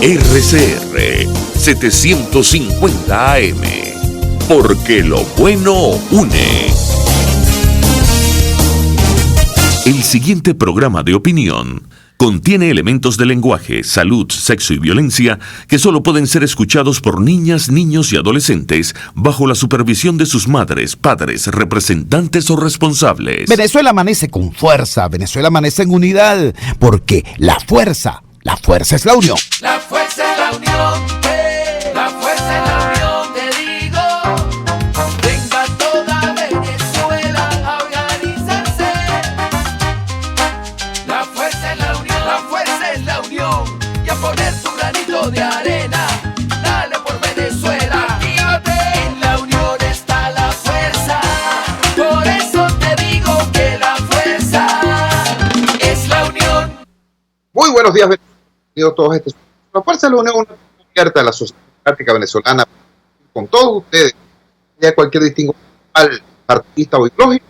RCR 750 AM, porque lo bueno une. El siguiente programa de opinión contiene elementos de lenguaje, salud, sexo y violencia que solo pueden ser escuchados por niñas, niños y adolescentes bajo la supervisión de sus madres, padres, representantes o responsables. Venezuela amanece con fuerza, Venezuela amanece en unidad, porque la fuerza es la unión. La fuerza es la unión, la fuerza es la unión, te digo. Venga toda Venezuela a organizarse. La fuerza es la unión, la fuerza es la unión. Y a poner tu granito de arena, dale por Venezuela. Actívate, en la unión está la fuerza. Por eso te digo que la fuerza es la unión. Muy buenos días, todos estos. La fuerza de la unión abierta a la sociedad democrática venezolana con todos ustedes, ya cualquier distingo al partidista o ideológico,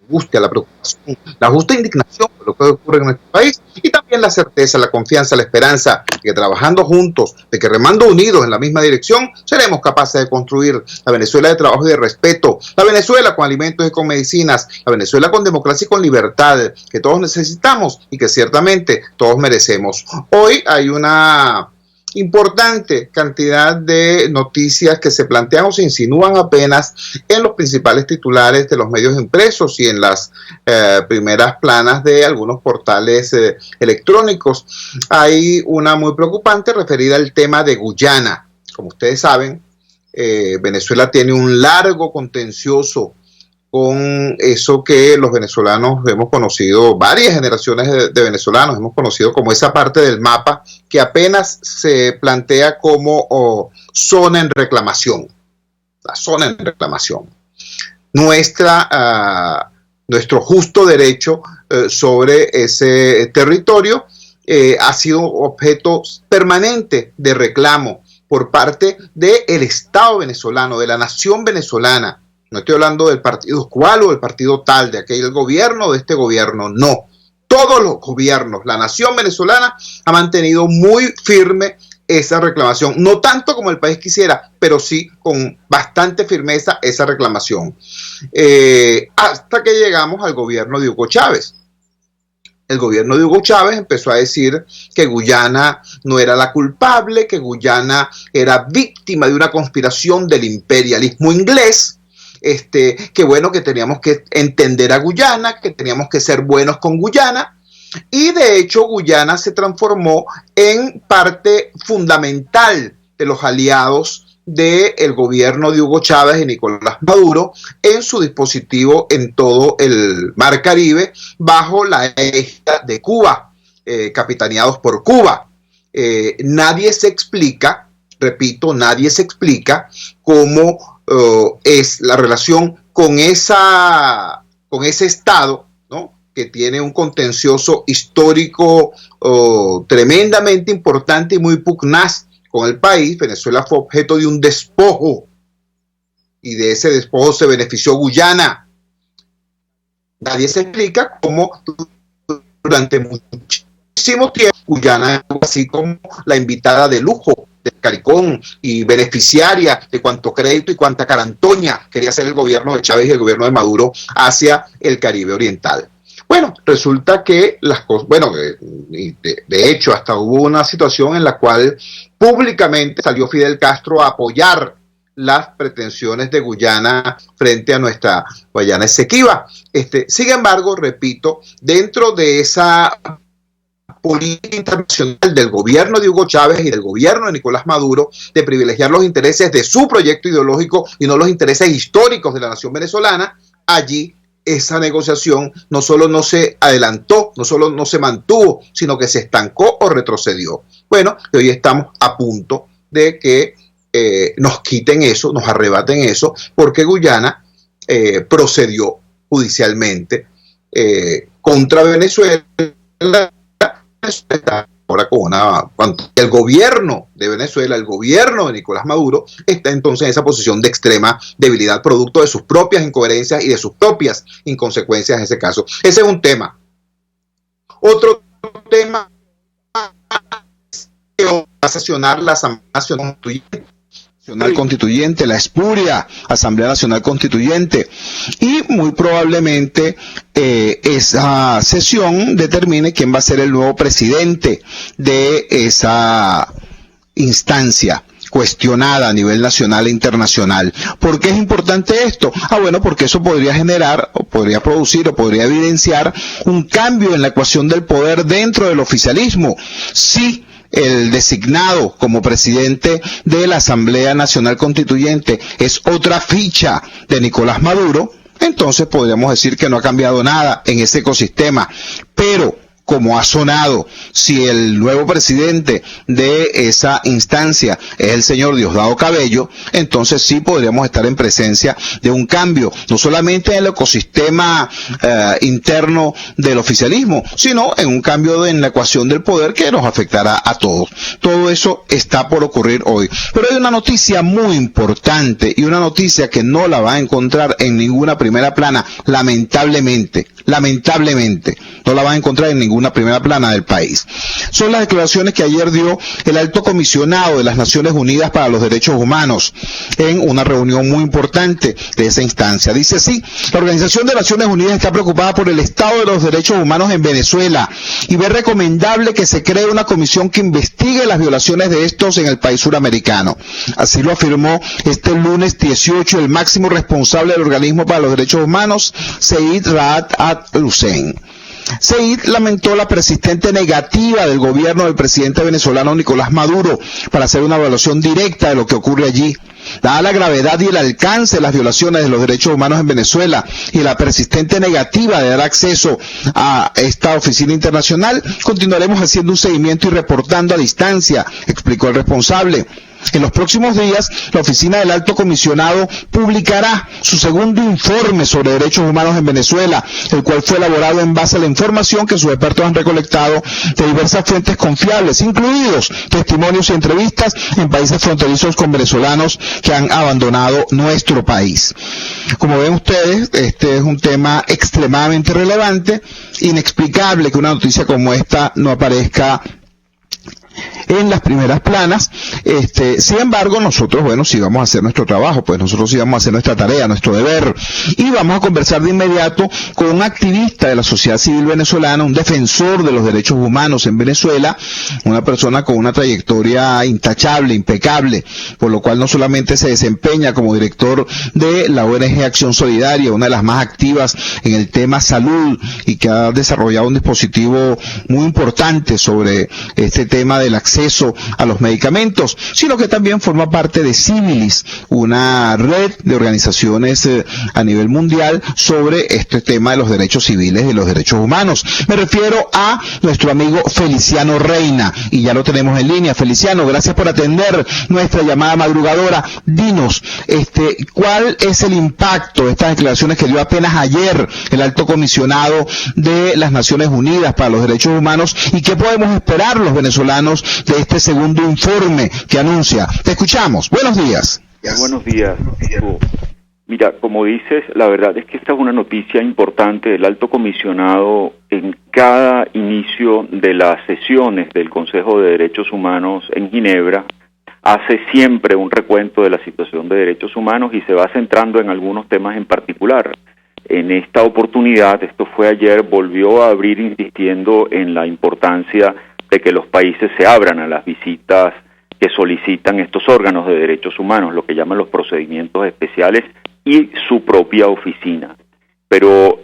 la angustia, la preocupación, la justa indignación por lo que ocurre en nuestro país y también la certeza, la confianza, la esperanza de que trabajando juntos, de que remando unidos en la misma dirección, seremos capaces de construir la Venezuela de trabajo y de respeto, la Venezuela con alimentos y con medicinas, la Venezuela con democracia y con libertad, que todos necesitamos y que ciertamente todos merecemos. Hoy hay una importante cantidad de noticias que se plantean o se insinúan apenas en los principales titulares de los medios impresos y en las primeras planas de algunos portales electrónicos. Hay una muy preocupante referida al tema de Guyana. Como ustedes saben, Venezuela tiene un largo contencioso con eso que los venezolanos hemos conocido, varias generaciones de venezolanos hemos conocido como esa parte del mapa que apenas se plantea como zona en reclamación, la zona en reclamación. Nuestro justo derecho sobre ese territorio ha sido objeto permanente de reclamo por parte del Estado venezolano, de la nación venezolana. No estoy hablando del partido cual o del partido tal, de aquel gobierno o de este gobierno, no. Todos los gobiernos, la nación venezolana ha mantenido muy firme esa reclamación. No tanto como el país quisiera, pero sí con bastante firmeza esa reclamación. Hasta que llegamos al gobierno de Hugo Chávez. El gobierno de Hugo Chávez empezó a decir que Guyana no era la culpable, que Guyana era víctima de una conspiración del imperialismo inglés. Que bueno, que teníamos que entender a Guyana, que teníamos que ser buenos con Guyana, y de hecho Guyana se transformó en parte fundamental de los aliados del gobierno de Hugo Chávez y Nicolás Maduro en su dispositivo en todo el Mar Caribe bajo la égida de Cuba, capitaneados por Cuba. Nadie se explica, repito, nadie se explica cómo es la relación con ese Estado, ¿no?, que tiene un contencioso histórico tremendamente importante y muy pugnaz con el país. Venezuela fue objeto de un despojo y de ese despojo se benefició Guyana. Nadie se explica cómo durante muchísimo tiempo Guyana, así como la invitada de lujo del CARICOM y beneficiaria de cuanto crédito y cuanta carantoña quería hacer el gobierno de Chávez y el gobierno de Maduro hacia el Caribe Oriental. Bueno, resulta que las cosas, de hecho hasta hubo una situación en la cual públicamente salió Fidel Castro a apoyar las pretensiones de Guyana frente a nuestra Guayana Esequiba. Sin embargo, repito, dentro de esa política internacional del gobierno de Hugo Chávez y del gobierno de Nicolás Maduro de privilegiar los intereses de su proyecto ideológico y no los intereses históricos de la nación venezolana, allí esa negociación no solo no se adelantó, no solo no se mantuvo, sino que se estancó o retrocedió. Bueno, hoy estamos a punto de que nos quiten eso, nos arrebaten eso, porque Guyana procedió judicialmente contra Venezuela. Ahora el gobierno de Venezuela, el gobierno de Nicolás Maduro, está entonces en esa posición de extrema debilidad, producto de sus propias incoherencias y de sus propias inconsecuencias en ese caso. Ese es un tema. Otro tema a sesionar la Asamblea Nacional Constituyente, la espuria Asamblea Nacional Constituyente, y muy probablemente esa sesión determine quién va a ser el nuevo presidente de esa instancia cuestionada a nivel nacional e internacional. ¿Por qué es importante esto? Bueno, porque eso podría generar, o podría producir, o podría evidenciar un cambio en la ecuación del poder dentro del oficialismo. Sí, el designado como presidente de la Asamblea Nacional Constituyente es otra ficha de Nicolás Maduro, entonces podríamos decir que no ha cambiado nada en ese ecosistema. Pero como ha sonado, si el nuevo presidente de esa instancia es el señor Diosdado Cabello, entonces sí podríamos estar en presencia de un cambio, no solamente en el ecosistema interno del oficialismo, sino en un cambio en la ecuación del poder que nos afectará a todos. Todo eso está por ocurrir hoy. Pero hay una noticia muy importante, y una noticia que no la va a encontrar en ninguna primera plana, lamentablemente, no la va a encontrar en ninguna primera plana del país. Son las declaraciones que ayer dio el alto comisionado de las Naciones Unidas para los Derechos Humanos en una reunión muy importante de esa instancia. Dice así: la Organización de Naciones Unidas está preocupada por el estado de los derechos humanos en Venezuela y ve recomendable que se cree una comisión que investigue las violaciones de estos en el país suramericano. Así lo afirmó este lunes 18 el máximo responsable del Organismo para los Derechos Humanos, Zeid Ra'ad al-Hussein. Zeid lamentó la persistente negativa del gobierno del presidente venezolano Nicolás Maduro para hacer una evaluación directa de lo que ocurre allí. Dada la gravedad y el alcance de las violaciones de los derechos humanos en Venezuela y la persistente negativa de dar acceso a esta oficina internacional, continuaremos haciendo un seguimiento y reportando a distancia, explicó el responsable. En los próximos días, la Oficina del Alto Comisionado publicará su segundo informe sobre derechos humanos en Venezuela, el cual fue elaborado en base a la información que sus expertos han recolectado de diversas fuentes confiables, incluidos testimonios y entrevistas en países fronterizos con venezolanos que han abandonado nuestro país. Como ven ustedes, este es un tema extremadamente relevante, inexplicable que una noticia como esta no aparezca en las primeras planas. Sin embargo, nosotros, sí vamos a hacer nuestro trabajo, pues nosotros sí vamos a hacer nuestra tarea, nuestro deber, y vamos a conversar de inmediato con un activista de la sociedad civil venezolana, un defensor de los derechos humanos en Venezuela, una persona con una trayectoria intachable, impecable, por lo cual no solamente se desempeña como director de la ONG Acción Solidaria, una de las más activas en el tema salud, y que ha desarrollado un dispositivo muy importante sobre este tema del acceso a los medicamentos, sino que también forma parte de Civilis, una red de organizaciones a nivel mundial sobre este tema de los derechos civiles y los derechos humanos. Me refiero a nuestro amigo Feliciano Reina, y ya lo tenemos en línea. Feliciano, gracias por atender nuestra llamada madrugadora. Dinos, ¿cuál es el impacto de estas declaraciones que dio apenas ayer el alto comisionado de las Naciones Unidas para los Derechos Humanos, y qué podemos esperar los venezolanos de este segundo informe que anuncia? Te escuchamos. Buenos días. Buenos días. Mira, como dices, la verdad es que esta es una noticia importante. El alto comisionado, en cada inicio de las sesiones del Consejo de Derechos Humanos en Ginebra, hace siempre un recuento de la situación de derechos humanos y se va centrando en algunos temas en particular. En esta oportunidad, esto fue ayer, volvió a abrir insistiendo en la importancia de que los países se abran a las visitas que solicitan estos órganos de derechos humanos, lo que llaman los procedimientos especiales, y su propia oficina. Pero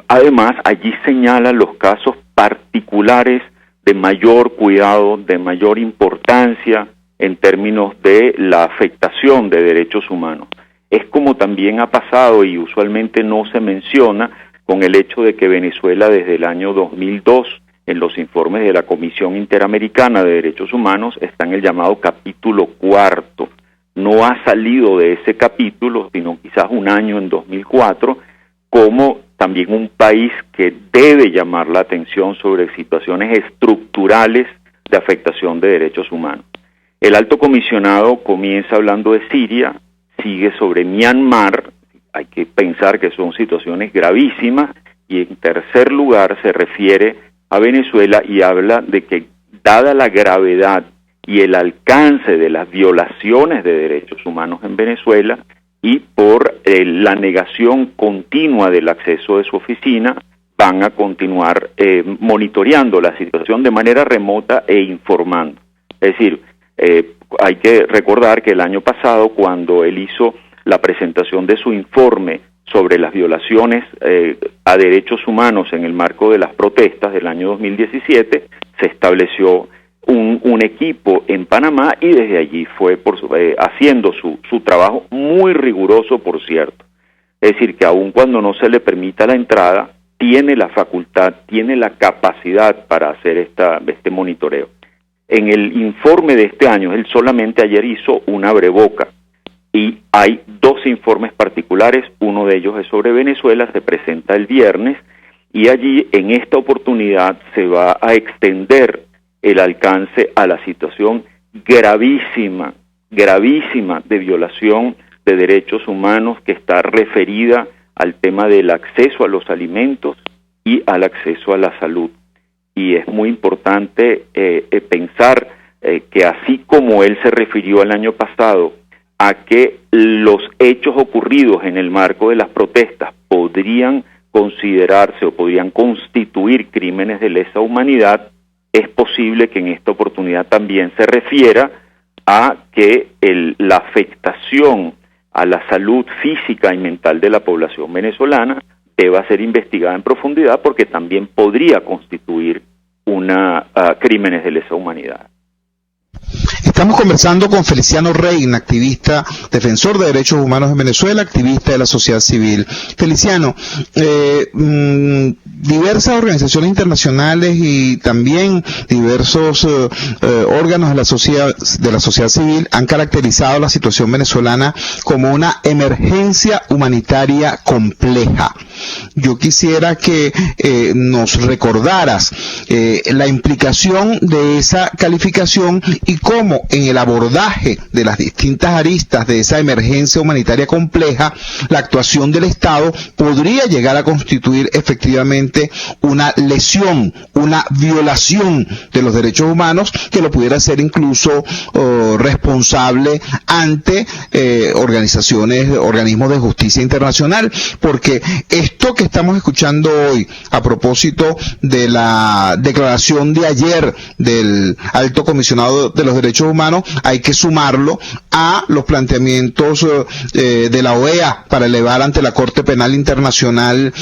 además allí señala los casos particulares de mayor cuidado, de mayor importancia en términos de la afectación de derechos humanos. Es como también ha pasado, y usualmente no se menciona, con el hecho de que Venezuela desde el año 2002, en los informes de la Comisión Interamericana de Derechos Humanos, está en el llamado capítulo 4. No ha salido de ese capítulo, sino quizás un año en 2004, como también un país que debe llamar la atención sobre situaciones estructurales de afectación de derechos humanos. El alto comisionado comienza hablando de Siria, sigue sobre Myanmar, hay que pensar que son situaciones gravísimas, y en tercer lugar se refiere a Venezuela y habla de que, dada la gravedad y el alcance de las violaciones de derechos humanos en Venezuela, y por la negación continua del acceso de su oficina, van a continuar monitoreando la situación de manera remota e informando. Es decir, hay que recordar que el año pasado, cuando él hizo la presentación de su informe sobre las violaciones a derechos humanos en el marco de las protestas del año 2017, se estableció un equipo en Panamá, y desde allí fue haciendo su trabajo muy riguroso, por cierto. Es decir, que aun cuando no se le permita la entrada, tiene la facultad, tiene la capacidad para hacer este monitoreo. En el informe de este año, él solamente ayer hizo un abreboca, y hay 2 informes particulares. Uno de ellos es sobre Venezuela, se presenta el viernes, y allí en esta oportunidad se va a extender el alcance a la situación gravísima de violación de derechos humanos, que está referida al tema del acceso a los alimentos y al acceso a la salud. Y es muy importante pensar que así como él se refirió el año pasado a que los hechos ocurridos en el marco de las protestas podrían considerarse o podrían constituir crímenes de lesa humanidad, es posible que en esta oportunidad también se refiera a que la afectación a la salud física y mental de la población venezolana deba ser investigada en profundidad, porque también podría constituir crímenes de lesa humanidad. Estamos conversando con Feliciano Reina, activista, defensor de derechos humanos en Venezuela, activista de la sociedad civil. Feliciano, diversas organizaciones internacionales y también diversos órganos de la sociedad civil han caracterizado la situación venezolana como una emergencia humanitaria compleja. Yo quisiera que nos recordaras la implicación de esa calificación y cómo en el abordaje de las distintas aristas de esa emergencia humanitaria compleja, la actuación del Estado podría llegar a constituir efectivamente una lesión, una violación de los derechos humanos, que lo pudiera ser incluso responsable ante organismos de justicia internacional, porque esto que estamos escuchando hoy a propósito de la declaración de ayer del Alto Comisionado de los Derechos Humanos, hay que sumarlo a los planteamientos de la OEA para elevar ante la Corte Penal Internacional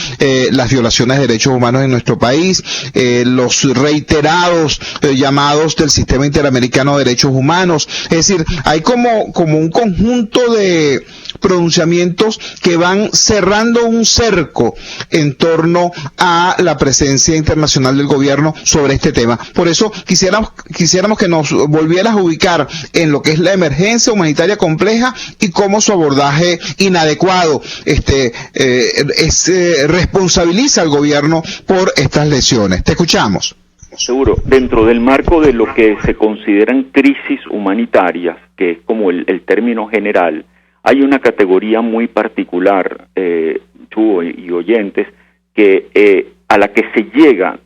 las violaciones de derechos humanos en nuestro país, los reiterados llamados del Sistema Interamericano de Derechos Humanos. Es decir, hay como un conjunto de pronunciamientos que van cerrando un cerco en torno a la presencia internacional del gobierno sobre este tema. Por eso quisiéramos que nos volvieras a ubicar en lo que es la emergencia humanitaria compleja y cómo su abordaje inadecuado responsabiliza al gobierno por estas lesiones. Te escuchamos. Seguro. Dentro del marco de lo que se consideran crisis humanitarias, que es como el término general, hay una categoría muy particular, tú y oyentes, que a la que se llega,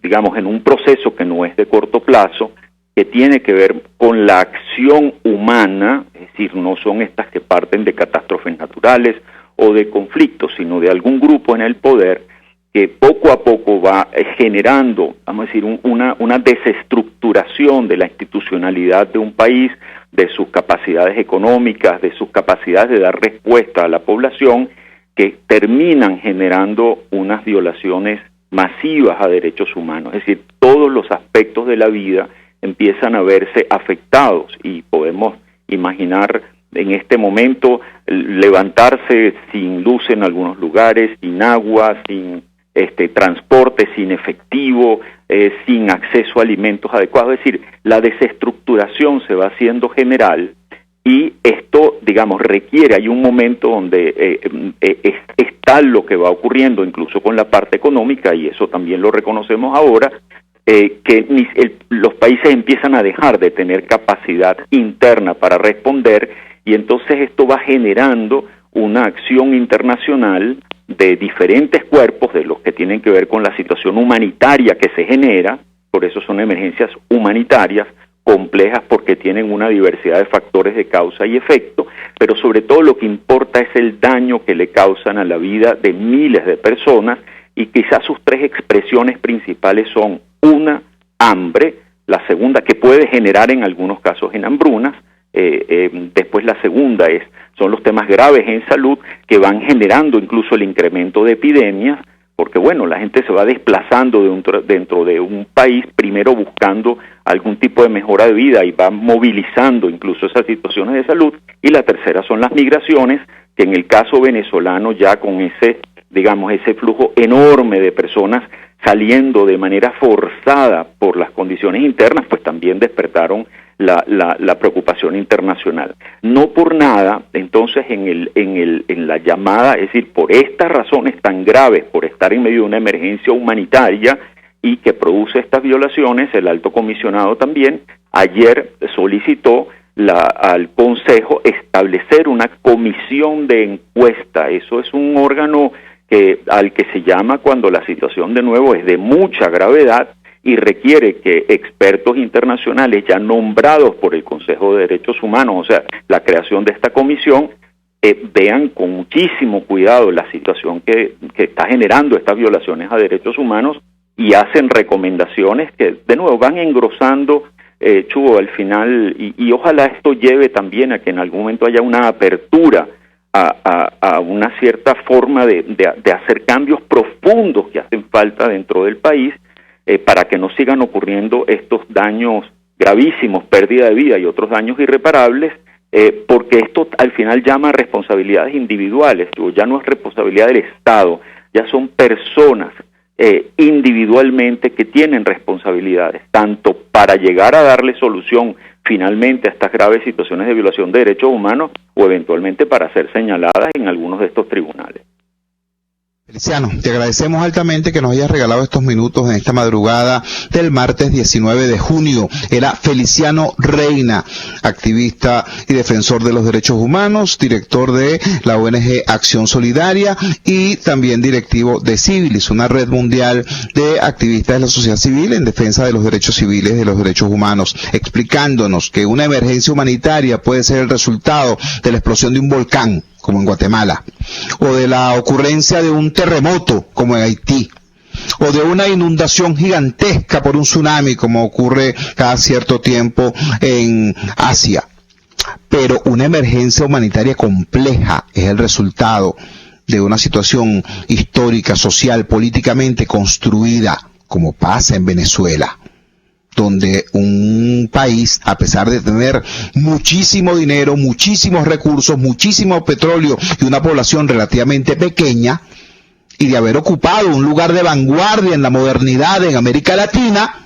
digamos, en un proceso que no es de corto plazo, que tiene que ver con la acción humana, es decir, no son estas que parten de catástrofes naturales o de conflictos, sino de algún grupo en el poder que poco a poco va generando, vamos a decir, una desestructuración de la institucionalidad de un país, de sus capacidades económicas, de sus capacidades de dar respuesta a la población, que terminan generando unas violaciones masivas a derechos humanos. Es decir, todos los aspectos de la vida empiezan a verse afectados, y podemos imaginar en este momento levantarse sin luz en algunos lugares, sin agua, sin transporte, sin efectivo, sin acceso a alimentos adecuados. Es decir, la desestructuración se va haciendo general, y esto, digamos, requiere, hay un momento donde es tal lo que va ocurriendo incluso con la parte económica, y eso también lo reconocemos ahora, que los países empiezan a dejar de tener capacidad interna para responder, y entonces esto va generando una acción internacional de diferentes cuerpos, de los que tienen que ver con la situación humanitaria que se genera, por eso son emergencias humanitarias, complejas porque tienen una diversidad de factores de causa y efecto, pero sobre todo lo que importa es el daño que le causan a la vida de miles de personas, y quizás sus tres expresiones principales son: una, hambre; la segunda, que puede generar en algunos casos en hambrunas; después la segunda son los temas graves en salud, que van generando incluso el incremento de epidemias, porque bueno, la gente se va desplazando dentro de un país, primero buscando algún tipo de mejora de vida, y va movilizando incluso esas situaciones de salud. Y la tercera son las migraciones, que en el caso venezolano, ya con ese flujo enorme de personas saliendo de manera forzada por las condiciones internas, pues también despertaron la preocupación internacional. No por nada, entonces, en la llamada, es decir, por estas razones tan graves, por estar en medio de una emergencia humanitaria y que produce estas violaciones, el Alto Comisionado también ayer solicitó al Consejo establecer una comisión de encuesta. Eso es un órgano al que se llama cuando la situación de nuevo es de mucha gravedad y requiere que expertos internacionales ya nombrados por el Consejo de Derechos Humanos, o sea, la creación de esta comisión, vean con muchísimo cuidado la situación que está generando estas violaciones a derechos humanos, y hacen recomendaciones que de nuevo van engrosando, Chugo, al final, y ojalá esto lleve también a que en algún momento haya una apertura a una cierta forma de hacer cambios profundos que hacen falta dentro del país, para que no sigan ocurriendo estos daños gravísimos, pérdida de vida y otros daños irreparables, porque esto al final llama a responsabilidades individuales. Ya no es responsabilidad del Estado, ya son personas individualmente que tienen responsabilidades, tanto para llegar a darle solución finalmente a estas graves situaciones de violación de derechos humanos, o eventualmente para ser señaladas en algunos de estos tribunales. Feliciano, te agradecemos altamente que nos hayas regalado estos minutos en esta madrugada del martes 19 de junio. Era Feliciano Reina, activista y defensor de los derechos humanos, director de la ONG Acción Solidaria y también directivo de Civilis, una red mundial de activistas de la sociedad civil en defensa de los derechos civiles y de los derechos humanos, explicándonos que una emergencia humanitaria puede ser el resultado de la explosión de un volcán, como en Guatemala, o de la ocurrencia de un terremoto, como en Haití, o de una inundación gigantesca por un tsunami, como ocurre cada cierto tiempo en Asia. Pero una emergencia humanitaria compleja es el resultado de una situación histórica, social, políticamente construida, como pasa en Venezuela, donde un país, a pesar de tener muchísimo dinero, muchísimos recursos, muchísimo petróleo y una población relativamente pequeña, y de haber ocupado un lugar de vanguardia en la modernidad en América Latina,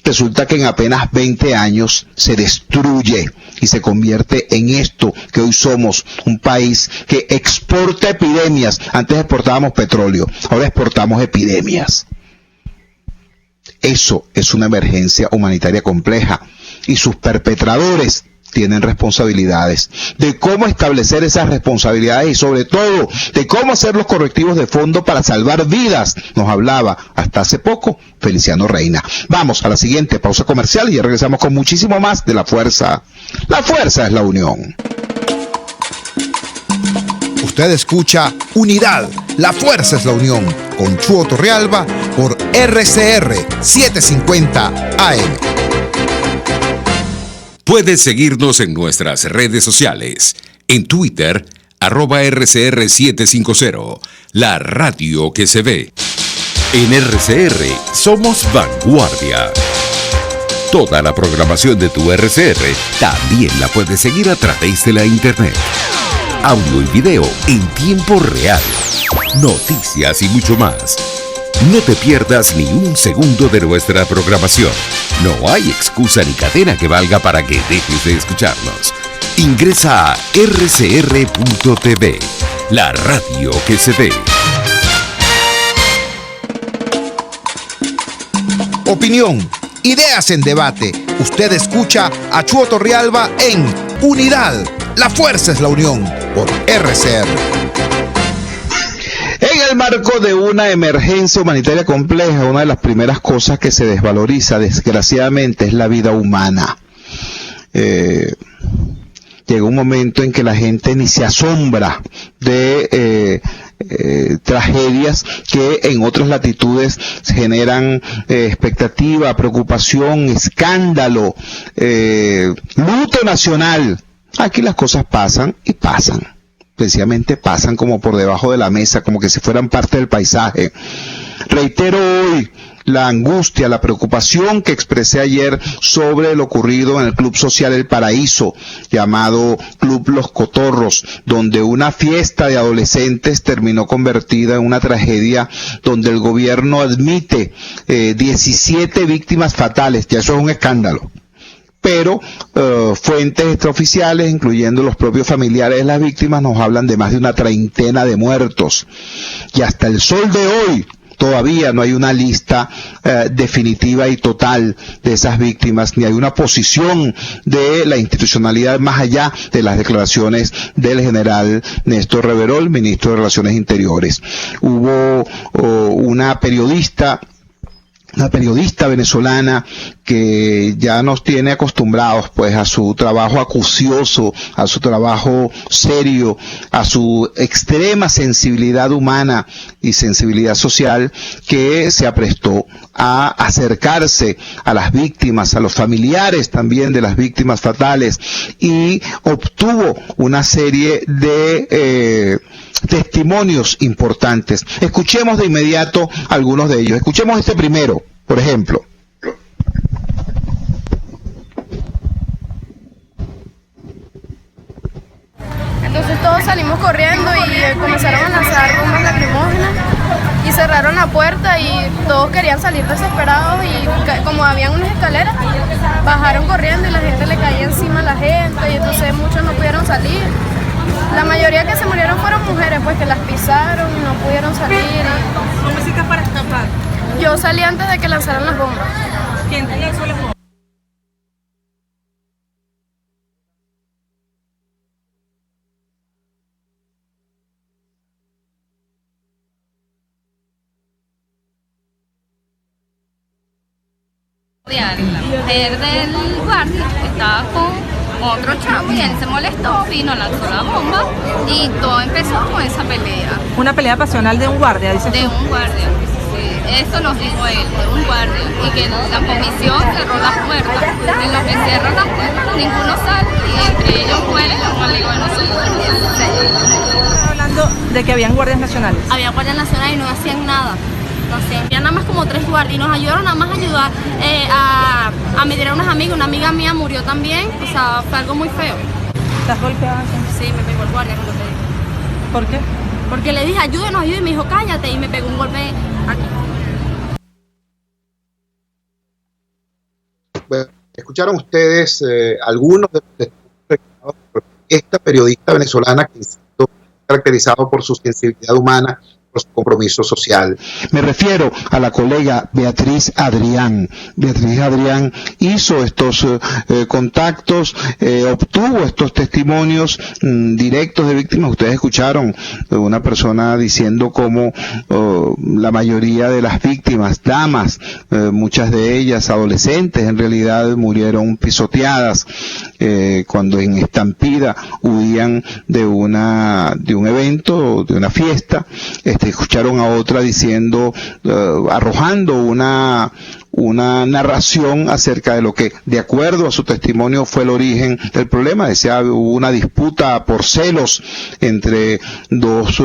resulta que en apenas 20 años se destruye y se convierte en esto que hoy somos, un país que exporta epidemias. Antes exportábamos petróleo, ahora exportamos epidemias. Eso es una emergencia humanitaria compleja, y sus perpetradores tienen responsabilidades. De cómo establecer esas responsabilidades y sobre todo de cómo hacer los correctivos de fondo para salvar vidas, nos hablaba hasta hace poco Feliciano Reina. Vamos a la siguiente pausa comercial y ya regresamos con muchísimo más de La Fuerza. La fuerza es la unión. Usted escucha Unidad, la fuerza es la unión, con Chuo Torrealba por RCR 750 AM. Puedes seguirnos en nuestras redes sociales. En Twitter, @RCR750, la radio que se ve. En RCR somos vanguardia. Toda la programación de tu RCR también la puedes seguir a través de la internet. Audio y video en tiempo real, noticias y mucho más. No te pierdas ni un segundo de nuestra programación. No hay excusa ni cadena que valga para que dejes de escucharnos. Ingresa a rcr.tv, la radio que se ve. Opinión, ideas en debate. Usted escucha a Chuo Torrealba en Unidad, la fuerza es la unión, por RCR. En el marco de una emergencia humanitaria compleja, una de las primeras cosas que se desvaloriza, desgraciadamente, es la vida humana. llega un momento en que la gente ni se asombra de tragedias que en otras latitudes generan expectativa, preocupación, escándalo, luto nacional. Aquí las cosas pasan y pasan. Precisamente pasan como por debajo de la mesa, como que si fueran parte del paisaje. Reitero hoy la angustia, la preocupación que expresé ayer sobre lo ocurrido en el Club Social El Paraíso, llamado Club Los Cotorros, donde una fiesta de adolescentes terminó convertida en una tragedia donde el gobierno admite 17 víctimas fatales. Ya eso es un escándalo. Pero fuentes extraoficiales, incluyendo los propios familiares de las víctimas, nos hablan de más de una treintena de muertos. Y hasta el sol de hoy todavía no hay una lista definitiva y total de esas víctimas, ni hay una posición de la institucionalidad más allá de las declaraciones del general Néstor Reverol, ministro de Relaciones Interiores. Hubo una periodista venezolana que ya nos tiene acostumbrados pues a su trabajo acucioso, a su trabajo serio, a su extrema sensibilidad humana y sensibilidad social, que se aprestó a acercarse a las víctimas, a los familiares también de las víctimas fatales, y obtuvo una serie de testimonios importantes. Escuchemos de inmediato algunos de ellos. Escuchemos este primero, por ejemplo. Entonces todos salimos corriendo y comenzaron a lanzar bombas lacrimógenas y cerraron la puerta y todos querían salir desesperados y como habían unas escaleras, bajaron corriendo y la gente le caía encima a la gente y entonces muchos no pudieron salir. La mayoría que se murieron fueron mujeres, pues que las pisaron y no pudieron salir. ¿Cómo hiciste para escapar? Yo salí antes de que lanzaran las bombas. ¿Quién te lanzó las bombas? La mujer del guardia estaba con otro chavo y él se molestó, vino, lanzó la bomba y todo empezó con esa pelea. Una pelea pasional de un guardia, dices tú. De un guardia, sí, eso nos dijo él, de un guardia, y que la comisión cerró las puertas. En los que cierran las puertas ninguno sale y entre ellos mueren los colegas de nosotros. Estás hablando de que habían guardias nacionales. Había guardias nacionales y no hacían nada. Había nada más como 3 guardias y nos ayudaron nada más a ayudar a medir a unas amigas. Una amiga mía murió también, o sea, fue algo muy feo. ¿Estás golpeada? Sí, me pegó el guardia, como te digo. ¿Por qué? Porque le dije, ayúdenos, y me dijo, cállate, y me pegó un golpe aquí. Bueno, escucharon ustedes algunos de los testimonios por esta periodista venezolana que se caracterizado por su sensibilidad humana, por su compromiso social. Me refiero a la colega Beatriz Adrián. Beatriz Adrián hizo estos contactos, obtuvo estos testimonios directos de víctimas. Ustedes escucharon una persona diciendo cómo la mayoría de las víctimas, damas, muchas de ellas adolescentes, en realidad murieron pisoteadas cuando en estampida huían de un evento, de una fiesta. Escucharon a otra diciendo, arrojando una narración acerca de lo que, de acuerdo a su testimonio, fue el origen del problema. Decía, hubo una disputa por celos entre dos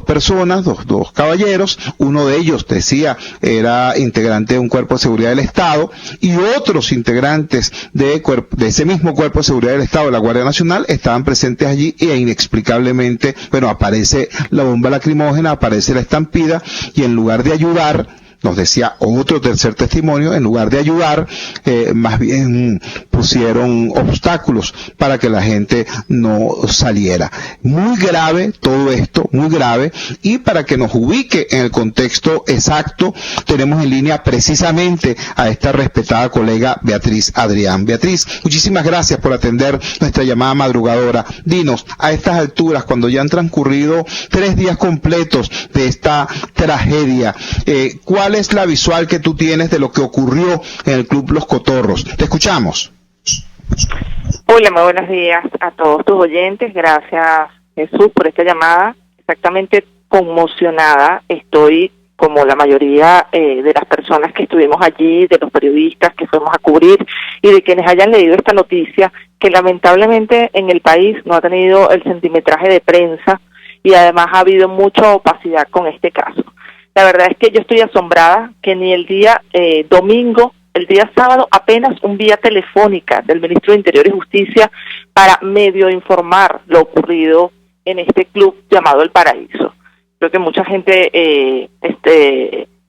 personas, dos caballeros. Uno de ellos, decía, era integrante de un cuerpo de seguridad del Estado, y otros integrantes de ese mismo cuerpo de seguridad del Estado, de la Guardia Nacional, estaban presentes allí, e inexplicablemente, bueno, aparece la bomba lacrimógena, aparece la estampida, y en lugar de ayudar, nos decía otro tercer testimonio, en lugar de ayudar, más bien pusieron obstáculos para que la gente no saliera. Muy grave todo esto, muy grave, y para que nos ubique en el contexto exacto, tenemos en línea precisamente a esta respetada colega Beatriz Adrián. Beatriz, muchísimas gracias por atender nuestra llamada madrugadora. Dinos, a estas alturas, cuando ya han transcurrido 3 días completos de esta tragedia, ¿cuál es la visual que tú tienes de lo que ocurrió en el Club Los Cotorros? Te escuchamos. Hola, muy buenos días a todos tus oyentes. Gracias, Jesús, por esta llamada. Exactamente conmocionada estoy, como la mayoría de las personas que estuvimos allí, de los periodistas que fuimos a cubrir y de quienes hayan leído esta noticia, que lamentablemente en el país no ha tenido el centimetraje de prensa y además ha habido mucha opacidad con este caso. La verdad es que yo estoy asombrada que ni el día domingo, el día sábado, apenas un vía telefónica del Ministro de Interior y Justicia para medio informar lo ocurrido en este club llamado El Paraíso. Creo que mucha gente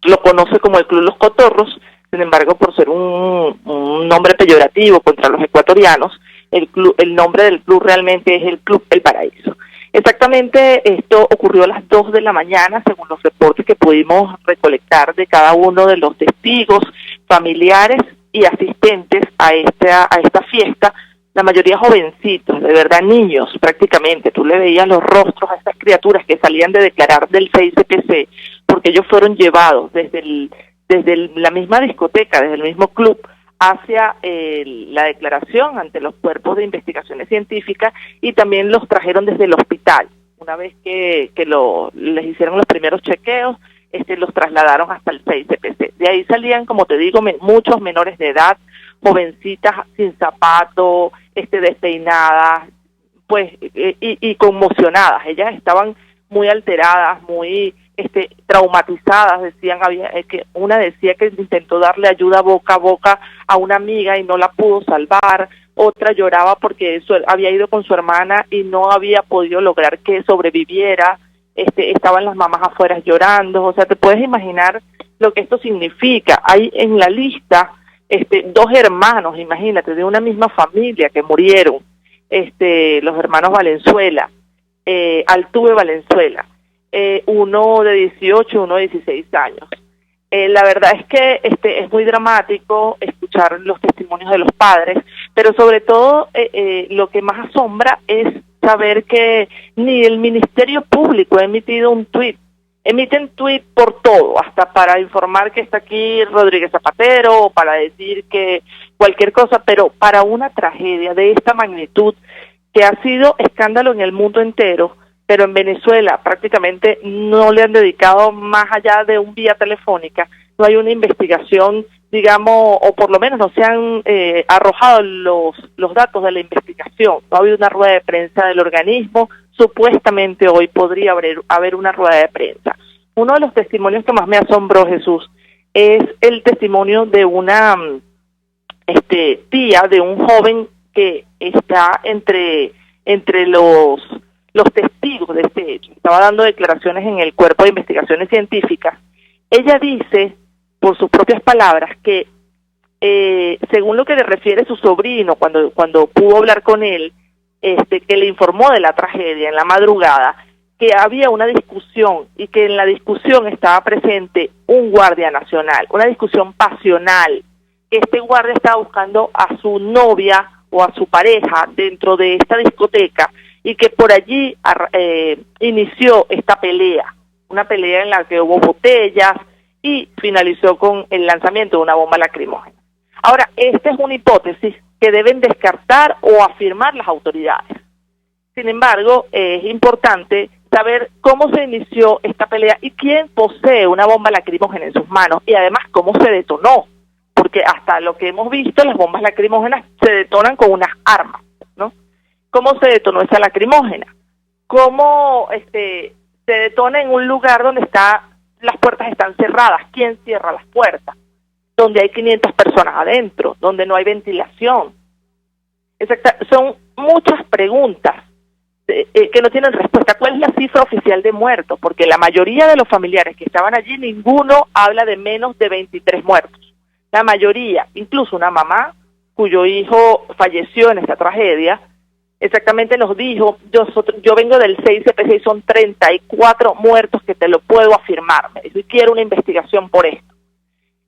lo conoce como el Club Los Cotorros, sin embargo, por ser un nombre peyorativo contra los ecuatorianos, el nombre del club realmente es el Club El Paraíso. Exactamente, esto ocurrió a las 2 de la mañana, según los reportes que pudimos recolectar de cada uno de los testigos, familiares y asistentes a esta fiesta, la mayoría jovencitos, de verdad niños prácticamente. Tú le veías los rostros a estas criaturas que salían de declarar del 6CPC, porque ellos fueron llevados desde la misma discoteca, desde el mismo club, hacia la declaración ante los cuerpos de investigaciones científicas, y también los trajeron desde el hospital. Una vez que les hicieron los primeros chequeos, los trasladaron hasta el 6CPC. De ahí salían, como te digo, muchos menores de edad, jovencitas sin zapatos, despeinadas, pues, y conmocionadas. Ellas estaban muy alteradas, muy traumatizadas, decían, que una decía que intentó darle ayuda boca a boca a una amiga y no la pudo salvar, otra lloraba porque había ido con su hermana y no había podido lograr que sobreviviera, estaban las mamás afuera llorando. O sea, te puedes imaginar lo que esto significa. Hay en la lista dos hermanos, imagínate, de una misma familia que murieron, los hermanos Valenzuela, Altuve Valenzuela, uno de 18, uno de 16 años. La verdad es que es muy dramático escuchar los testimonios de los padres, pero sobre todo lo que más asombra es saber que ni el Ministerio Público ha emitido un tuit. Emiten tuit por todo, hasta para informar que está aquí Rodríguez Zapatero, o para decir que cualquier cosa, pero para una tragedia de esta magnitud, que ha sido escándalo en el mundo entero, pero en Venezuela prácticamente no le han dedicado más allá de un vía telefónica. No hay una investigación, digamos, o por lo menos no se han arrojado los datos de la investigación. No ha habido una rueda de prensa del organismo. Supuestamente hoy podría haber una rueda de prensa. Uno de los testimonios que más me asombró, Jesús, es el testimonio de una tía de un joven que está entre los testigos de este hecho. Estaba dando declaraciones en el Cuerpo de Investigaciones Científicas. Ella dice, por sus propias palabras, que según lo que le refiere su sobrino cuando pudo hablar con él, que le informó de la tragedia en la madrugada, que había una discusión y que en la discusión estaba presente un guardia nacional, una discusión pasional, que este guardia estaba buscando a su novia o a su pareja dentro de esta discoteca, y que por allí inició esta pelea, una pelea en la que hubo botellas y finalizó con el lanzamiento de una bomba lacrimógena. Ahora, esta es una hipótesis que deben descartar o afirmar las autoridades. Sin embargo, es importante saber cómo se inició esta pelea y quién posee una bomba lacrimógena en sus manos, y además cómo se detonó, porque hasta lo que hemos visto, las bombas lacrimógenas se detonan con unas armas, ¿no? ¿Cómo se detonó esa lacrimógena? ¿Cómo se detona en un lugar donde las puertas están cerradas? ¿Quién cierra las puertas? Donde hay 500 personas adentro, donde no hay ventilación. Son muchas preguntas que no tienen respuesta. ¿Cuál es la cifra oficial de muertos? Porque la mayoría de los familiares que estaban allí, ninguno habla de menos de 23 muertos. La mayoría, incluso una mamá cuyo hijo falleció en esta tragedia, exactamente nos dijo, yo vengo del 6CPC y son 34 muertos, que te lo puedo afirmar. Me dijo, y quiero una investigación por esto.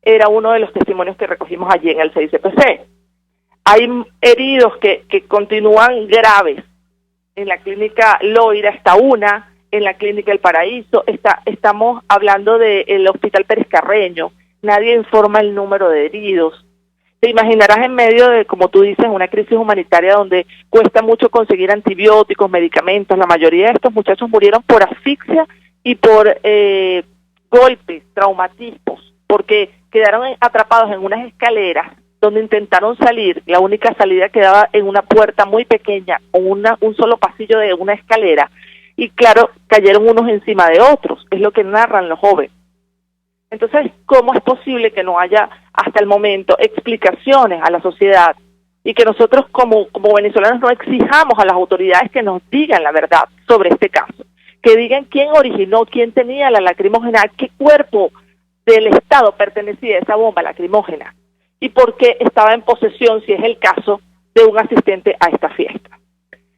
Era uno de los testimonios que recogimos allí en el 6CPC. Hay heridos que continúan graves. En la clínica Loira está una, en la clínica El Paraíso, estamos hablando del Hospital Pérez Carreño. Nadie informa el número de heridos. Te imaginarás en medio de, como tú dices, una crisis humanitaria donde cuesta mucho conseguir antibióticos, medicamentos. La mayoría de estos muchachos murieron por asfixia y por golpes, traumatismos, porque quedaron atrapados en unas escaleras donde intentaron salir. La única salida quedaba en una puerta muy pequeña, o un solo pasillo de una escalera, y claro, cayeron unos encima de otros, es lo que narran los jóvenes. Entonces, ¿cómo es posible que no haya hasta el momento explicaciones a la sociedad y que nosotros como venezolanos no exijamos a las autoridades que nos digan la verdad sobre este caso? Que digan quién originó, quién tenía la lacrimógena, a qué cuerpo del Estado pertenecía esa bomba lacrimógena y por qué estaba en posesión, si es el caso, de un asistente a esta fiesta.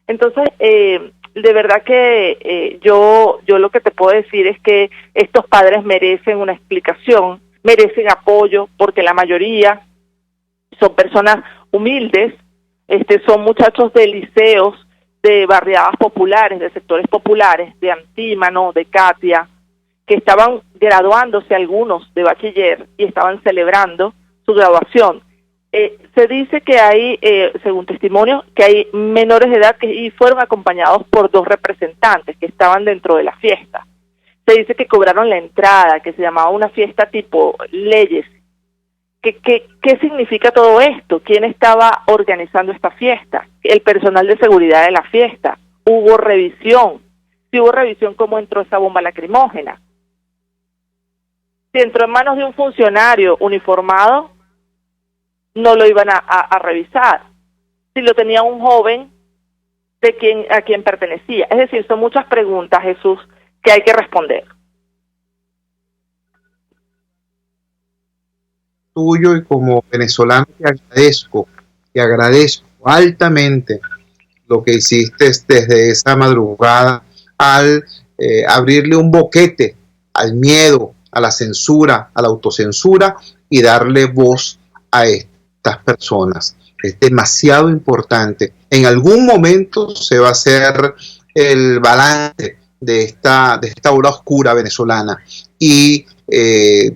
Entonces, de verdad que yo lo que te puedo decir es que estos padres merecen una explicación, merecen apoyo, porque la mayoría son personas humildes, son muchachos de liceos, de barriadas populares, de sectores populares, de Antímano, de Catia, que estaban graduándose algunos de bachiller y estaban celebrando su graduación. Se dice que hay, según testimonio, que hay menores de edad y fueron acompañados por 2 representantes que estaban dentro de la fiesta. Se dice que cobraron la entrada, que se llamaba una fiesta tipo Leyes. ¿Qué significa todo esto? ¿Quién estaba organizando esta fiesta? El personal de seguridad de la fiesta. ¿Hubo revisión? Si hubo revisión, ¿cómo entró esa bomba lacrimógena? Si entró en manos de un funcionario uniformado, no lo iban a revisar. Si lo tenía un joven, a quien pertenecía. Es decir, son muchas preguntas, Jesús, que hay que responder. Tuyo, y como venezolano te agradezco altamente lo que hiciste desde esa madrugada al abrirle un boquete al miedo, a la censura, a la autocensura y darle voz a estas personas. Es demasiado importante. En algún momento se va a hacer el balance de esta hora oscura venezolana y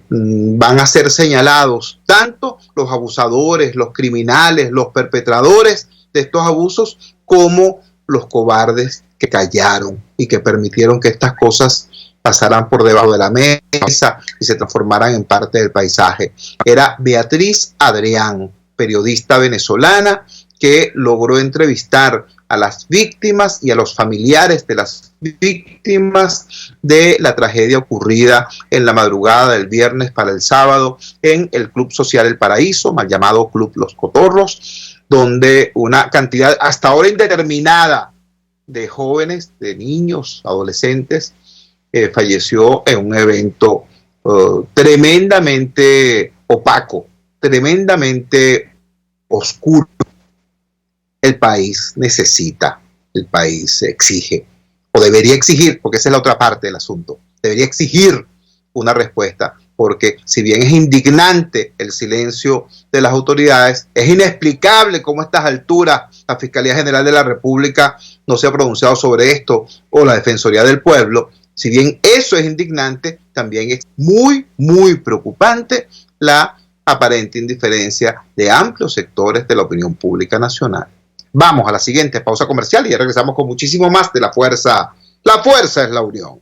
van a ser señalados tanto los abusadores, los criminales, los perpetradores de estos abusos, como los cobardes que callaron y que permitieron que estas cosas pasaran por debajo de la mesa y se transformaran en parte del paisaje. Era Beatriz Adrián, periodista venezolana, que logró entrevistar a las víctimas y a los familiares de las víctimas de la tragedia ocurrida en la madrugada del viernes para el sábado en el Club Social El Paraíso, mal llamado Club Los Cotorros, donde una cantidad hasta ahora indeterminada de jóvenes, de niños, adolescentes, falleció en un evento tremendamente opaco, tremendamente oscuro. El país necesita, el país exige, o debería exigir, porque esa es la otra parte del asunto, debería exigir una respuesta, porque si bien es indignante el silencio de las autoridades, es inexplicable cómo a estas alturas la Fiscalía General de la República no se ha pronunciado sobre esto, o la Defensoría del Pueblo. Si bien eso es indignante, también es muy, muy preocupante la aparente indiferencia de amplios sectores de la opinión pública nacional. Vamos a la siguiente pausa comercial y ya regresamos con muchísimo más de La Fuerza. La Fuerza es la Unión.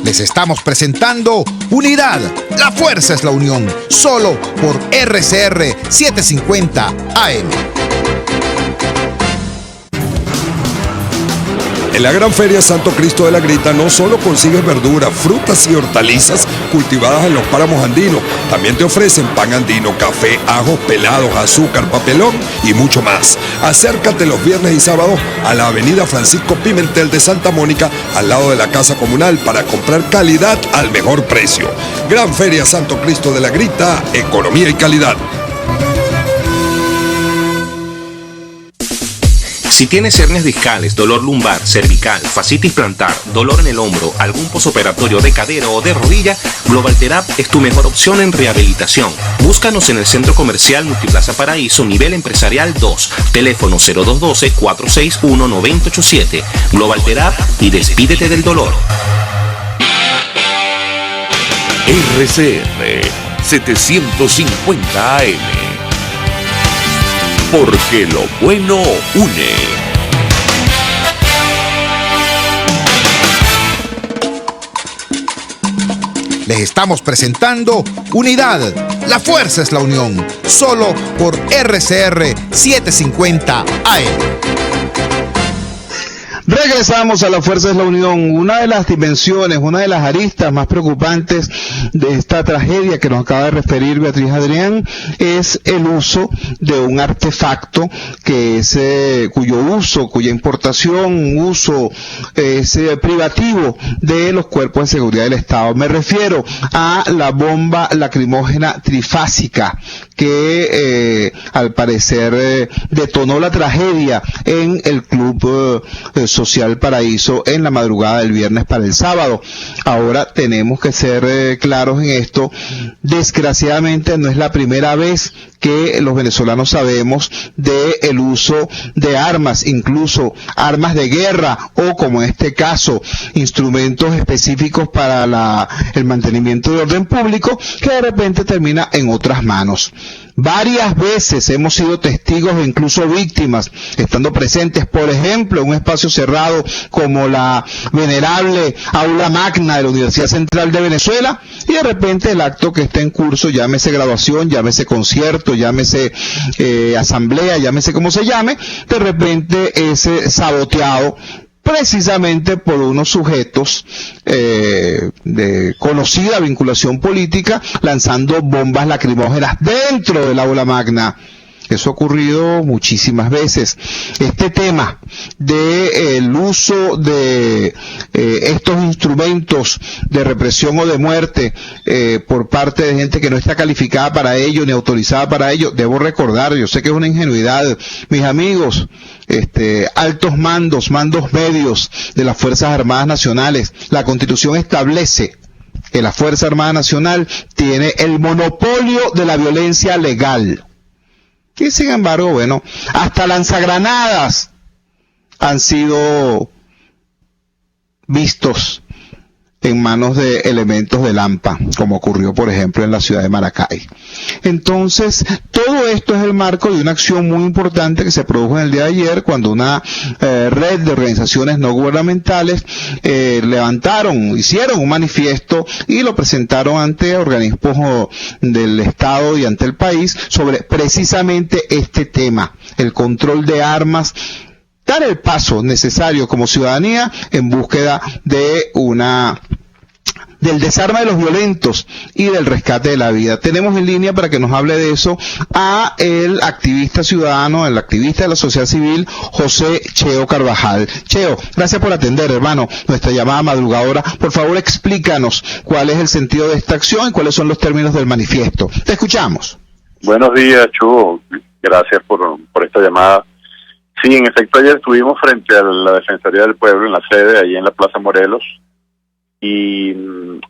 Les estamos presentando Unidad. La Fuerza es la Unión. Solo por RCR 750 AM. En la Gran Feria Santo Cristo de la Grita no solo consigues verduras, frutas y hortalizas cultivadas en los páramos andinos, también te ofrecen pan andino, café, ajos pelados, azúcar, papelón y mucho más. Acércate los viernes y sábados a la avenida Francisco Pimentel de Santa Mónica, al lado de la Casa Comunal, para comprar calidad al mejor precio. Gran Feria Santo Cristo de la Grita, economía y calidad. Si tienes hernias discales, dolor lumbar, cervical, fascitis plantar, dolor en el hombro, algún posoperatorio de cadera o de rodilla, Globalterap es tu mejor opción en rehabilitación. Búscanos en el Centro Comercial Multiplaza Paraíso, nivel empresarial 2, teléfono 0212-461-9087. Globalterap y despídete del dolor. RCR 750 AM. Porque lo bueno une. Les estamos presentando Unidad, la fuerza es la unión, solo por RCR 750 AM. Regresamos a La Fuerza es la Unión. Una de las dimensiones, una de las aristas más preocupantes de esta tragedia que nos acaba de referir Beatriz Adrián es el uso de un artefacto que es cuya importación, uso es privativo de los cuerpos de seguridad del Estado. Me refiero a la bomba lacrimógena trifásica que al parecer detonó la tragedia en el Club Social Paraíso en la madrugada del viernes para el sábado. Ahora tenemos que ser claros en esto. Desgraciadamente no es la primera vez que los venezolanos sabemos del uso de armas, incluso armas de guerra o, como en este caso, instrumentos específicos para el mantenimiento de orden público, que de repente termina en otras manos. Varias veces hemos sido testigos e incluso víctimas, estando presentes, por ejemplo, en un espacio cerrado como la venerable Aula Magna de la Universidad Central de Venezuela, y de repente el acto que está en curso, llámese graduación, llámese concierto, llámese asamblea, llámese como se llame, de repente es saboteado precisamente por unos sujetos de conocida vinculación política lanzando bombas lacrimógenas dentro del aula magna. Eso ha ocurrido muchísimas veces. Este tema del uso de estos instrumentos de represión o de muerte por parte de gente que no está calificada para ello ni autorizada para ello, debo recordar, yo sé que es una ingenuidad, mis amigos, altos mandos medios de las Fuerzas Armadas Nacionales, la Constitución establece que la Fuerza Armada Nacional tiene el monopolio de la violencia legal. Y sin embargo, bueno, hasta lanzagranadas han sido vistos en manos de elementos de Lampa, como ocurrió, por ejemplo, en la ciudad de Maracay. Entonces, todo esto es el marco de una acción muy importante que se produjo en el día de ayer, cuando una red de organizaciones no gubernamentales hicieron un manifiesto y lo presentaron ante organismos del Estado y ante el país sobre precisamente este tema, el control de armas, dar el paso necesario como ciudadanía en búsqueda de del desarme de los violentos y del rescate de la vida. Tenemos en línea para que nos hable de eso a el activista ciudadano, el activista de la sociedad civil, José Cheo Carvajal. Cheo, gracias por atender, hermano, nuestra llamada madrugadora. Por favor, explícanos cuál es el sentido de esta acción y cuáles son los términos del manifiesto. Te escuchamos. Buenos días, Chugo. Gracias por esta llamada. Sí, en efecto, ayer estuvimos frente a la Defensoría del Pueblo en la sede, ahí en la Plaza Morelos, y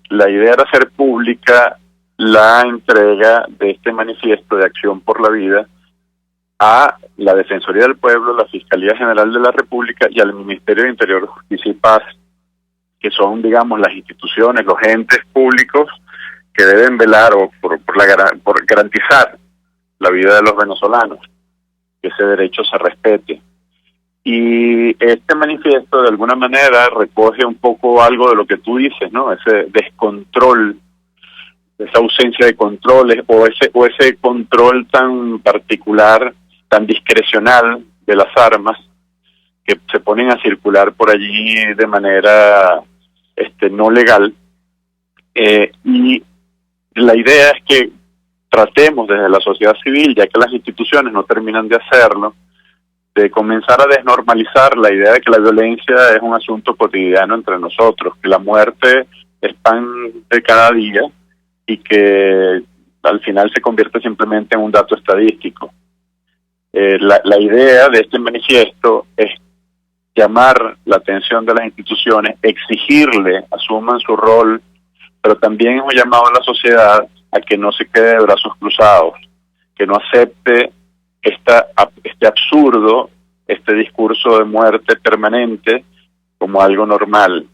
la idea era hacer pública la entrega de este manifiesto de acción por la vida a la Defensoría del Pueblo, la Fiscalía General de la República y al Ministerio de Interior, Justicia y Paz, que son, digamos, las instituciones, los entes públicos que deben velar por garantizar la vida de los venezolanos, que ese derecho se respete. Y este manifiesto de alguna manera recoge un poco algo de lo que tú dices, ¿no? Ese descontrol, esa ausencia de controles o ese control tan particular, tan discrecional de las armas que se ponen a circular por allí de manera no legal. Y la idea es que tratemos desde la sociedad civil, ya que las instituciones no terminan de hacerlo, de comenzar a desnormalizar la idea de que la violencia es un asunto cotidiano entre nosotros, que la muerte es pan de cada día y que al final se convierte simplemente en un dato estadístico. La idea de este manifiesto es llamar la atención de las instituciones, exigirle, asuman su rol, pero también hemos llamado a la sociedad a que no se quede de brazos cruzados, que no acepte este absurdo, este discurso de muerte permanente como algo normal,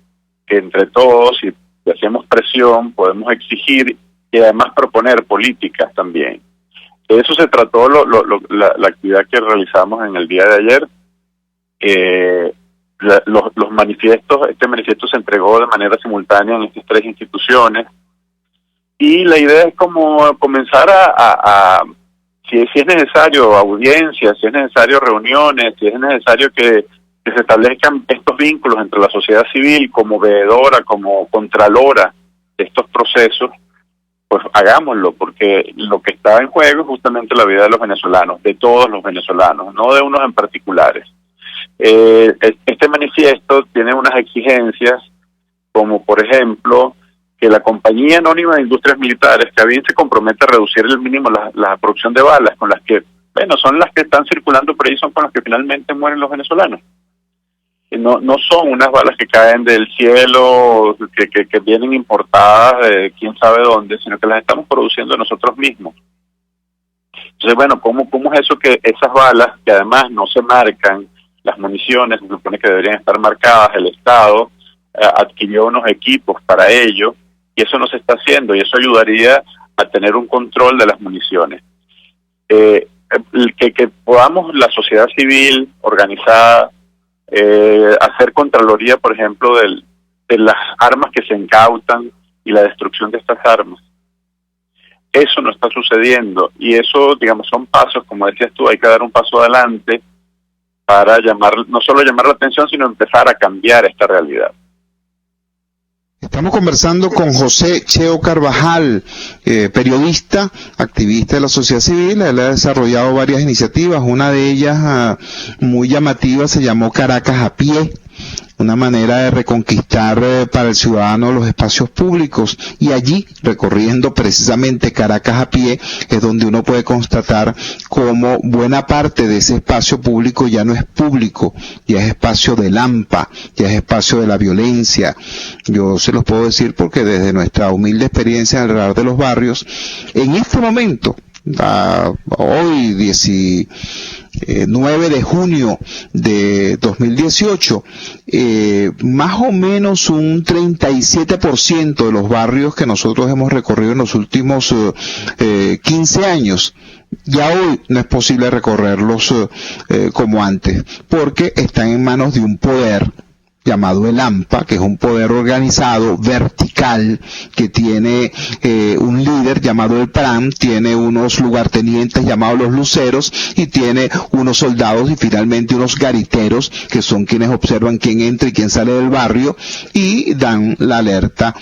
que entre todos, si hacemos presión, podemos exigir y además proponer políticas también. De eso se trató la actividad que realizamos en el día de ayer. Los manifiestos, este manifiesto se entregó de manera simultánea en estas 3 instituciones, y la idea es como comenzar si es necesario audiencias, si es necesario reuniones, si es necesario que se establezcan estos vínculos entre la sociedad civil como veedora, como contralora de estos procesos, pues hagámoslo, porque lo que está en juego es justamente la vida de los venezolanos, de todos los venezolanos, no de unos en particulares. Este manifiesto tiene unas exigencias, como por ejemplo que la Compañía Anónima de Industrias Militares, que bien se compromete a reducir el mínimo la producción de balas, con las que, bueno, son las que están circulando por ahí, son con las que finalmente mueren los venezolanos. No son unas balas que caen del cielo, que vienen importadas de quién sabe dónde, sino que las estamos produciendo nosotros mismos. Entonces, bueno, ¿cómo es eso que esas balas, que además no se marcan, las municiones, se supone que deberían estar marcadas, el Estado adquirió unos equipos para ello, y eso no se está haciendo, y eso ayudaría a tener un control de las municiones. Que podamos, la sociedad civil organizada, hacer contraloría, por ejemplo, de las armas que se incautan y la destrucción de estas armas. Eso no está sucediendo, y eso, digamos, son pasos, como decías tú, hay que dar un paso adelante para no solo llamar la atención, sino empezar a cambiar esta realidad. Estamos conversando con José Cheo Carvajal, periodista, activista de la sociedad civil. Él ha desarrollado varias iniciativas, una de ellas muy llamativa se llamó Caracas a pie, una manera de reconquistar para el ciudadano los espacios públicos, y allí, recorriendo precisamente Caracas a pie, es donde uno puede constatar cómo buena parte de ese espacio público ya no es público, ya es espacio de lampa, ya es espacio de la violencia. Yo se los puedo decir porque desde nuestra humilde experiencia alrededor de los barrios, en este momento, hoy 19 de junio de 2018, más o menos un 37% de los barrios que nosotros hemos recorrido en los últimos 15 años, ya hoy no es posible recorrerlos como antes, porque están en manos de un poder llamado el AMPA, que es un poder organizado, vertical, que tiene un líder llamado el PRAM, tiene unos lugartenientes llamados los luceros, y tiene unos soldados y finalmente unos gariteros, que son quienes observan quién entra y quién sale del barrio, y dan la alerta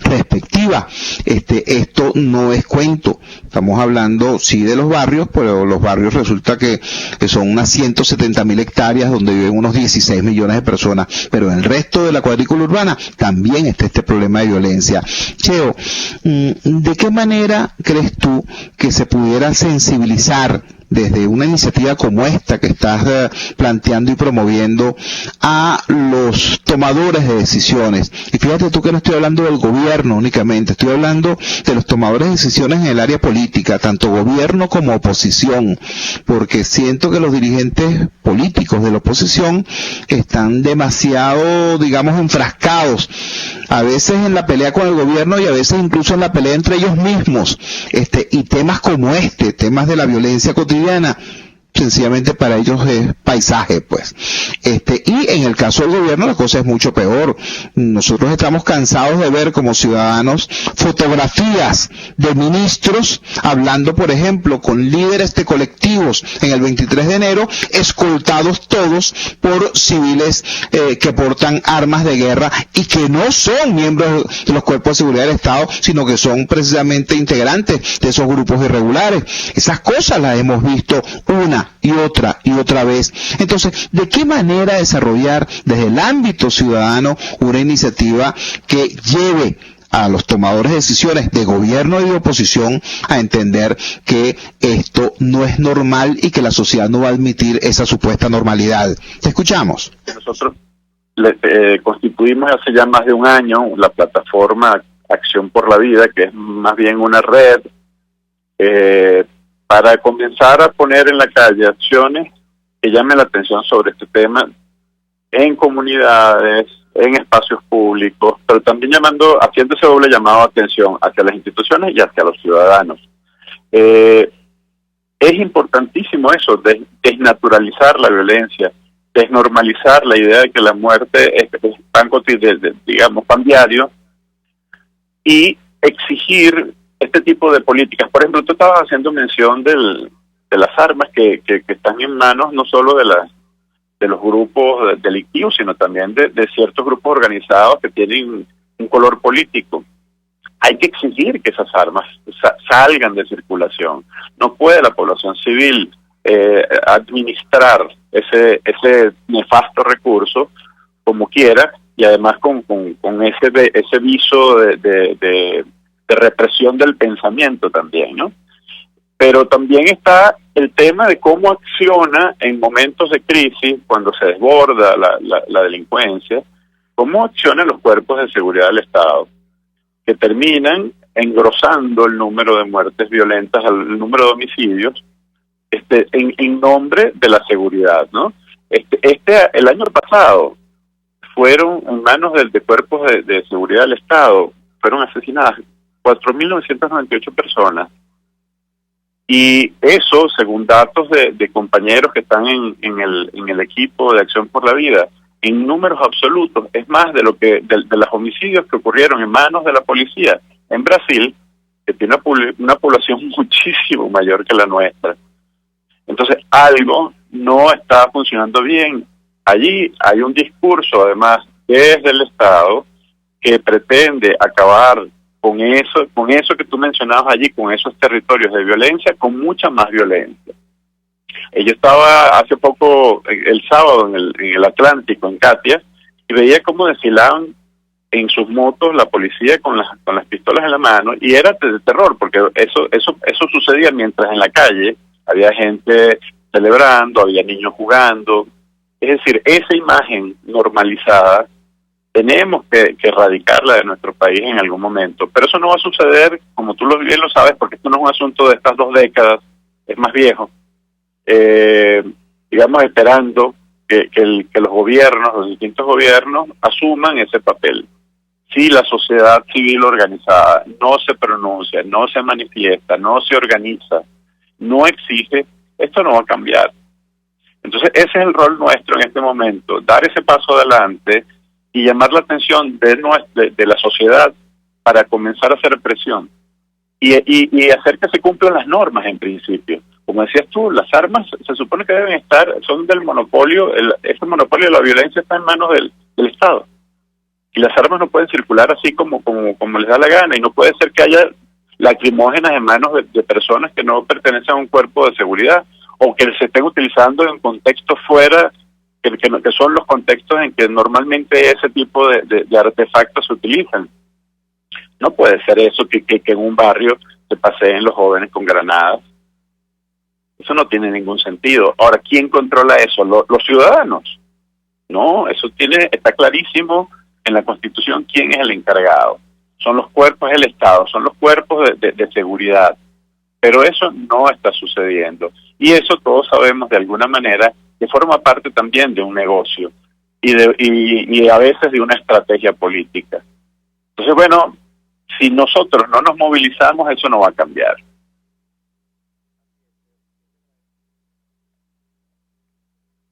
respectiva. Esto no es cuento, estamos hablando sí de los barrios, pero los barrios resulta que son unas 170.000 hectáreas donde viven unos 16 millones de personas, pero en el resto de la cuadrícula urbana también está este problema de violencia. Cheo, ¿de qué manera crees tú que se pudiera sensibilizar desde una iniciativa como esta que estás planteando y promoviendo a los tomadores de decisiones? Y fíjate tú que no estoy hablando del gobierno únicamente, estoy hablando de los tomadores de decisiones en el área política, tanto gobierno como oposición, porque siento que los dirigentes políticos de la oposición están demasiado, digamos, enfrascados, a veces en la pelea con el gobierno y a veces incluso en la pelea entre ellos mismos, y temas como temas de la violencia cotidiana, sencillamente para ellos es paisaje, pues. Y en el caso del gobierno la cosa es mucho peor. Nosotros estamos cansados de ver como ciudadanos fotografías de ministros hablando, por ejemplo, con líderes de colectivos en el 23 de enero, escoltados todos por civiles que portan armas de guerra y que no son miembros de los cuerpos de seguridad del Estado, sino que son precisamente integrantes de esos grupos irregulares. Esas cosas las hemos visto una y otra vez. Entonces, ¿de qué manera desarrollar desde el ámbito ciudadano una iniciativa que lleve a los tomadores de decisiones de gobierno y de oposición a entender que esto no es normal y que la sociedad no va a admitir esa supuesta normalidad? Te escuchamos. Nosotros constituimos hace ya más de un año la plataforma Acción por la Vida, que es más bien una red para comenzar a poner en la calle acciones que llamen la atención sobre este tema en comunidades, en espacios públicos, pero también haciendo ese doble llamado de atención hacia las instituciones y hacia los ciudadanos. Es importantísimo eso, desnaturalizar la violencia, desnormalizar la idea de que la muerte es pan cotidiano, digamos, pan diario, y exigir este tipo de políticas. Por ejemplo, tú estabas haciendo mención de las armas que están en manos no solo de los grupos delictivos, sino también de ciertos grupos organizados que tienen un color político. Hay que exigir que esas armas salgan de circulación. No puede la población civil administrar ese nefasto recurso como quiera, y además con ese viso de represión del pensamiento también, ¿no? Pero también está el tema de cómo acciona en momentos de crisis, cuando se desborda la delincuencia, cómo accionan los cuerpos de seguridad del Estado, que terminan engrosando el número de muertes violentas, el número de homicidios, en nombre de la seguridad, ¿no? El año pasado fueron en manos de cuerpos de seguridad del Estado, fueron asesinadas 4.998 personas. Y eso, según datos de compañeros que están en el equipo de Acción por la Vida, en números absolutos, es más de los homicidios que ocurrieron en manos de la policía en Brasil, que tiene una población muchísimo mayor que la nuestra. Entonces, algo no está funcionando bien. Allí hay un discurso, además, desde el Estado, que pretende acabar con eso que tú mencionabas allí, con esos territorios de violencia, con mucha más violencia. Yo estaba hace poco, el sábado, en el Atlántico, en Katia, y veía cómo desfilaban en sus motos la policía con las pistolas en la mano, y era de terror, porque eso sucedía mientras en la calle había gente celebrando, había niños jugando. Es decir, esa imagen normalizada tenemos que erradicarla de nuestro país en algún momento, pero eso no va a suceder, como tú bien lo sabes, porque esto no es un asunto de estas 2 décadas, es más viejo. Digamos, esperando que los gobiernos, los distintos gobiernos, asuman ese papel. Si la sociedad civil organizada no se pronuncia, no se manifiesta, no se organiza, no exige, esto no va a cambiar. Entonces, ese es el rol nuestro en este momento, dar ese paso adelante y llamar la atención de la sociedad para comenzar a hacer presión y hacer que se cumplan las normas en principio. Como decías tú, las armas se supone que deben son del monopolio, ese monopolio de la violencia está en manos del Estado. Y las armas no pueden circular así como les da la gana, y no puede ser que haya lacrimógenas en manos de personas que no pertenecen a un cuerpo de seguridad, o que se estén utilizando en contextos fuera, que son los contextos en que normalmente ese tipo de artefactos se utilizan. No puede ser eso que en un barrio se paseen los jóvenes con granadas. Eso no tiene ningún sentido. Ahora, ¿quién controla eso? ¿Los ciudadanos? No, eso está clarísimo en la Constitución quién es el encargado. Son los cuerpos del Estado, son los cuerpos de seguridad. Pero eso no está sucediendo. Y eso todos sabemos de alguna manera que forma parte también de un negocio y a veces de una estrategia política. Entonces, bueno, si nosotros no nos movilizamos, eso no va a cambiar.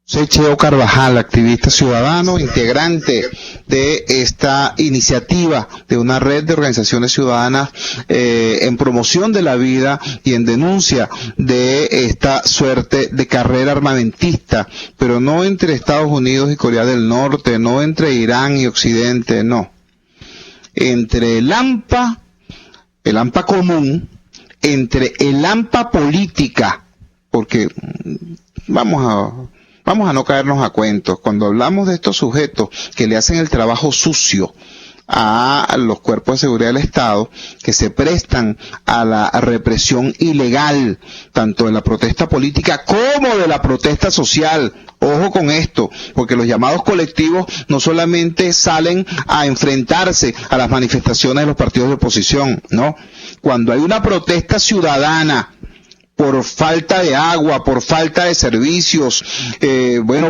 Soy Cheo Carvajal, activista ciudadano, integrante de esta iniciativa de una red de organizaciones ciudadanas en promoción de la vida y en denuncia de esta suerte de carrera armamentista, pero no entre Estados Unidos y Corea del Norte, no entre Irán y Occidente, no. Entre el AMPA común, entre el AMPA política, porque vamos a no caernos a cuentos. Cuando hablamos de estos sujetos que le hacen el trabajo sucio a los cuerpos de seguridad del Estado, que se prestan a la represión ilegal, tanto de la protesta política como de la protesta social. Ojo con esto, porque los llamados colectivos no solamente salen a enfrentarse a las manifestaciones de los partidos de oposición, no. Cuando hay una protesta ciudadana por falta de agua, por falta de servicios,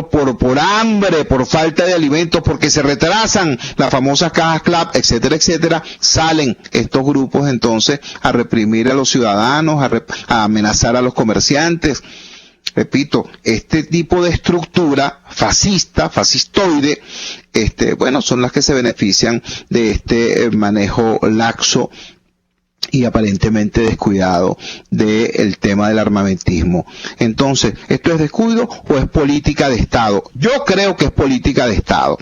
por hambre, por falta de alimentos, porque se retrasan las famosas cajas CLAP, etcétera, etcétera, salen estos grupos entonces a reprimir a los ciudadanos, a amenazar a los comerciantes. Repito, este tipo de estructura fascistoide, son las que se benefician de este manejo laxo y aparentemente descuidado del tema del armamentismo. Entonces, ¿esto es descuido o es política de Estado? Yo creo que es política de Estado.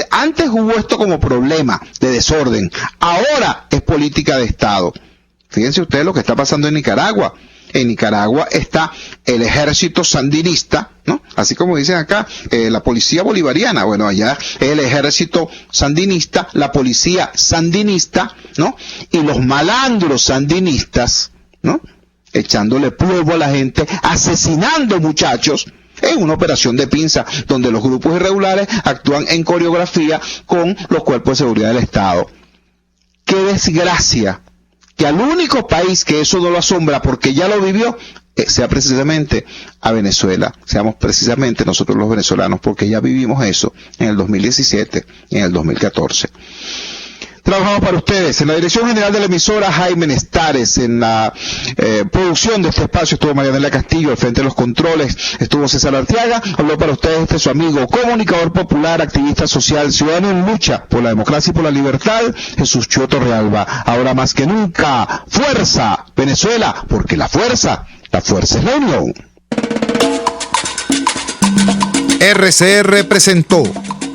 Antes hubo esto como problema de desorden, ahora es política de Estado. Fíjense ustedes lo que está pasando en Nicaragua. En Nicaragua está el ejército sandinista, ¿no? Así como dicen acá, la policía bolivariana. Bueno, allá el ejército sandinista, la policía sandinista, ¿no? Y los malandros sandinistas, ¿no? Echándole polvo a la gente, asesinando muchachos en una operación de pinza, donde los grupos irregulares actúan en coreografía con los cuerpos de seguridad del Estado. ¡Qué desgracia! Que al único país que eso no lo asombra porque ya lo vivió, sea precisamente a Venezuela, seamos precisamente nosotros los venezolanos, porque ya vivimos eso en el 2017 y en el 2014. Trabajamos para ustedes. En la dirección general de la emisora, Jaime Nestares. En la producción de este espacio estuvo Marianela Castillo. Al frente de los controles estuvo César Arteaga. Habló para ustedes su amigo, comunicador popular, activista social, ciudadano en lucha por la democracia y por la libertad, Jesús Chua Torrealba. Ahora más que nunca, fuerza, Venezuela, porque la fuerza es la unión. RCR presentó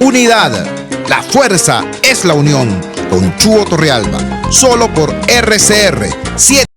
Unidad, la fuerza es la unión, con Chua Torrealba, solo por RCR 7.